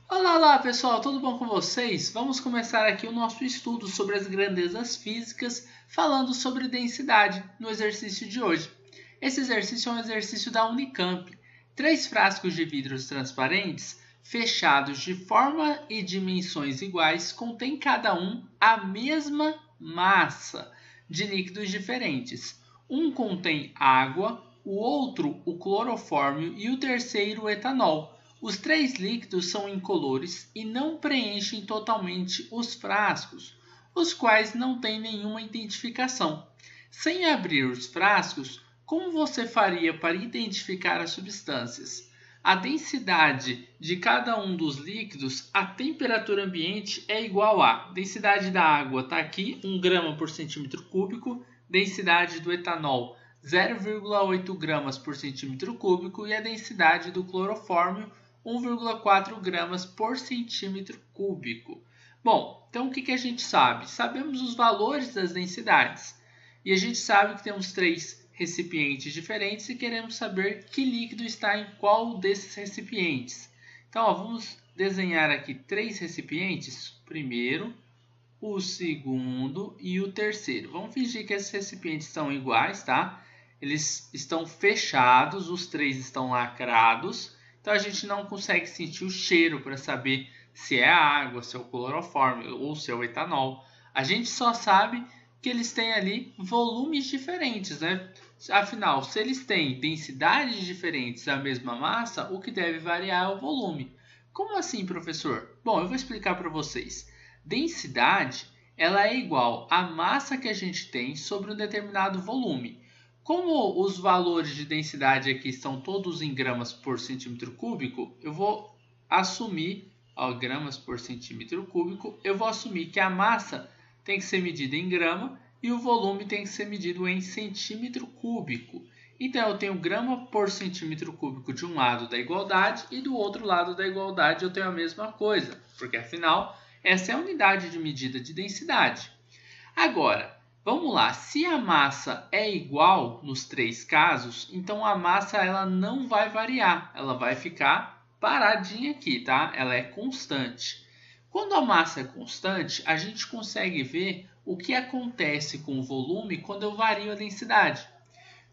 Olá, olá pessoal, tudo bom com vocês? Vamos começar aqui o nosso estudo sobre as grandezas físicas, falando sobre densidade no exercício de hoje. Esse exercício é um exercício da Unicamp. 3 frascos de vidros transparentes, fechados de forma e dimensões iguais, contêm cada um a mesma massa de líquidos diferentes. Um contém água, o outro o clorofórmio e o terceiro o etanol. Os 3 líquidos são incolores e não preenchem totalmente os frascos, os quais não têm nenhuma identificação. Sem abrir os frascos, como você faria para identificar as substâncias? A densidade de cada um dos líquidos, a temperatura ambiente é igual a densidade da água está aqui, 1 grama por centímetro cúbico, densidade do etanol 0,8 gramas por centímetro cúbico e a densidade do clorofórmio 1,4 gramas por centímetro cúbico. Bom, então o que a gente sabe? Sabemos os valores das densidades. E a gente sabe que temos 3 recipientes diferentes e queremos saber que líquido está em qual desses recipientes. Então, vamos desenhar aqui 3 recipientes. O primeiro, o segundo e o terceiro. Vamos fingir que esses recipientes são iguais, tá? Eles estão fechados, os 3 estão lacrados. Então a gente não consegue sentir o cheiro para saber se é a água, se é o clorofórmio ou se é o etanol. A gente só sabe que eles têm ali volumes diferentes, né? Afinal, se eles têm densidades diferentes da mesma massa, o que deve variar é o volume. Como assim, professor? Bom, eu vou explicar para vocês. Densidade, ela é igual à massa que a gente tem sobre um determinado volume. Como os valores de densidade aqui estão todos em gramas por centímetro cúbico, eu vou assumir, gramas por centímetro cúbico, eu vou assumir que a massa tem que ser medida em grama e o volume tem que ser medido em centímetro cúbico. Então, eu tenho grama por centímetro cúbico de um lado da igualdade e do outro lado da igualdade eu tenho a mesma coisa, porque afinal, essa é a unidade de medida de densidade. Agora, vamos lá, se a massa é igual nos 3 casos, então a massa ela não vai variar, ela vai ficar paradinha aqui, tá? Ela é constante. Quando a massa é constante, a gente consegue ver o que acontece com o volume quando eu vario a densidade.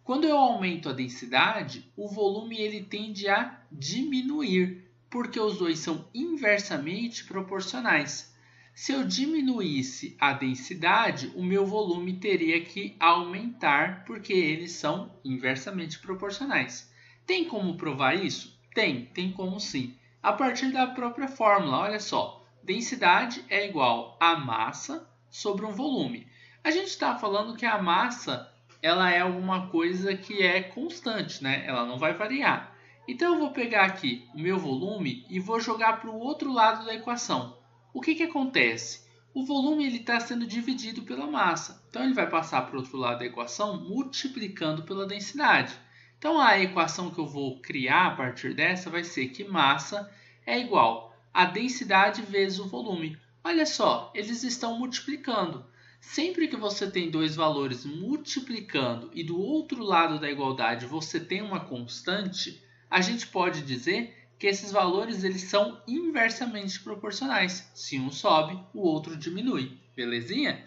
Quando eu aumento a densidade, o volume ele tende a diminuir, porque os dois são inversamente proporcionais. Se eu diminuísse a densidade, o meu volume teria que aumentar, porque eles são inversamente proporcionais. Tem como provar isso? Tem como sim. A partir da própria fórmula, olha só. Densidade é igual a massa sobre um volume. A gente está falando que a massa ela é alguma coisa que é constante, né? Ela não vai variar. Então eu vou pegar aqui o meu volume e vou jogar para o outro lado da equação. O que acontece? O volume está sendo dividido pela massa. Então, ele vai passar para o outro lado da equação multiplicando pela densidade. Então, a equação que eu vou criar a partir dessa vai ser que massa é igual a densidade vezes o volume. Olha só, eles estão multiplicando. Sempre que você tem dois valores multiplicando e do outro lado da igualdade você tem uma constante, a gente pode dizer que esses valores eles são inversamente proporcionais. Se um sobe, o outro diminui. Belezinha?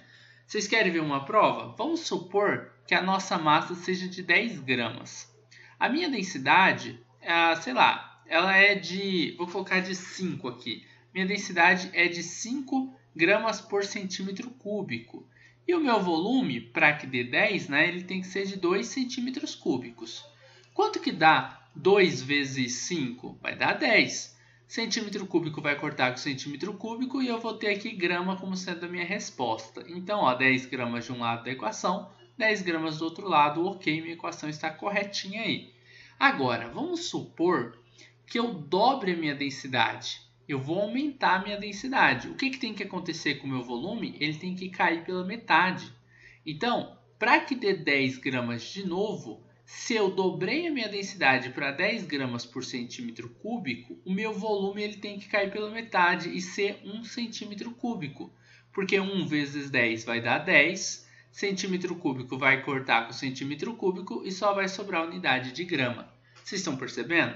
Vocês querem ver uma prova? Vamos supor que a nossa massa seja de 10 gramas. A minha densidade, sei lá, ela é de... Vou colocar de 5 aqui. Minha densidade é de 5 gramas por centímetro cúbico. E o meu volume, para que dê 10, né, ele tem que ser de 2 centímetros cúbicos. Quanto que dá 2 vezes 5? Vai dar 10. Centímetro cúbico vai cortar com centímetro cúbico e eu vou ter aqui grama como sendo a minha resposta. Então, 10 gramas de um lado da equação, 10 gramas do outro lado, ok, minha equação está corretinha aí. Agora, vamos supor que eu dobre a minha densidade. Eu vou aumentar a minha densidade. O que tem que acontecer com o meu volume? Ele tem que cair pela metade. Então, para que dê 10 gramas de novo, se eu dobrei a minha densidade para 10 gramas por centímetro cúbico, o meu volume ele tem que cair pela metade e ser 1 centímetro cúbico. Porque 1 vezes 10 vai dar 10, centímetro cúbico vai cortar com centímetro cúbico e só vai sobrar a unidade de grama. Vocês estão percebendo?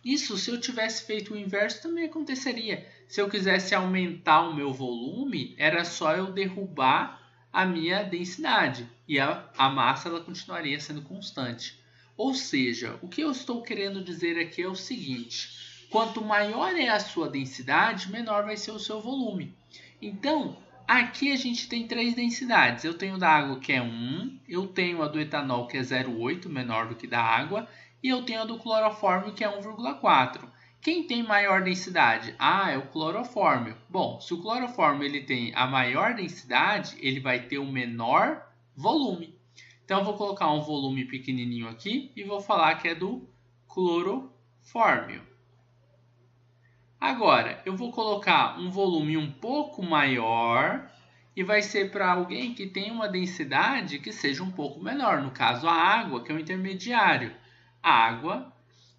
Isso, se eu tivesse feito o inverso, também aconteceria. Se eu quisesse aumentar o meu volume, era só eu derrubar a minha densidade e a massa ela continuaria sendo constante. Ou seja, o que eu estou querendo dizer aqui é o seguinte: quanto maior é a sua densidade, menor vai ser o seu volume. Então, aqui a gente tem três densidades. Eu tenho da água que é 1, eu tenho a do etanol que é 0,8, menor do que da água, e eu tenho a do clorofórmio que é 1,4. Quem tem maior densidade? Ah, é o clorofórmio. Bom, se o clorofórmio ele tem a maior densidade, ele vai ter o menor volume. Então eu vou colocar um volume pequenininho aqui e vou falar que é do clorofórmio. Agora, eu vou colocar um volume um pouco maior e vai ser para alguém que tem uma densidade que seja um pouco menor. No caso, a água, que é o intermediário. Água.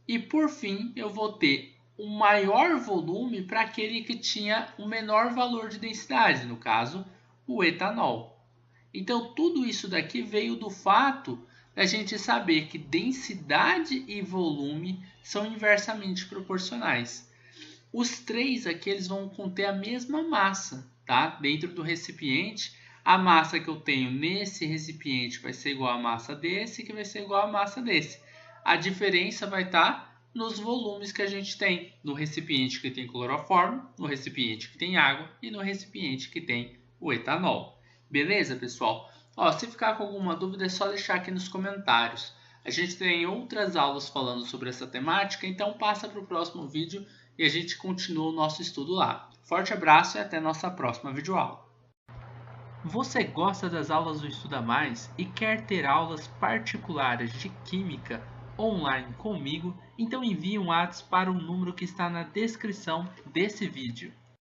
E por fim, eu vou ter um maior volume para aquele que tinha o menor valor de densidade, no caso, o etanol. Então, tudo isso daqui veio do fato da gente saber que densidade e volume são inversamente proporcionais. Os três aqui eles vão conter a mesma massa, tá? Dentro do recipiente, a massa que eu tenho nesse recipiente vai ser igual à massa desse, que vai ser igual à massa desse. A diferença vai estar nos volumes que a gente tem no recipiente que tem clorofórmio, no recipiente que tem água e no recipiente que tem o etanol. Beleza, pessoal? Ó, se ficar com alguma dúvida é só deixar aqui nos comentários. A gente tem outras aulas falando sobre essa temática, então passa para o próximo vídeo e a gente continua o nosso estudo lá. Forte abraço e até nossa próxima videoaula. Você gosta das aulas do Estuda Mais e quer ter aulas particulares de Química online comigo? Então envie um WhatsApp para o número que está na descrição desse vídeo.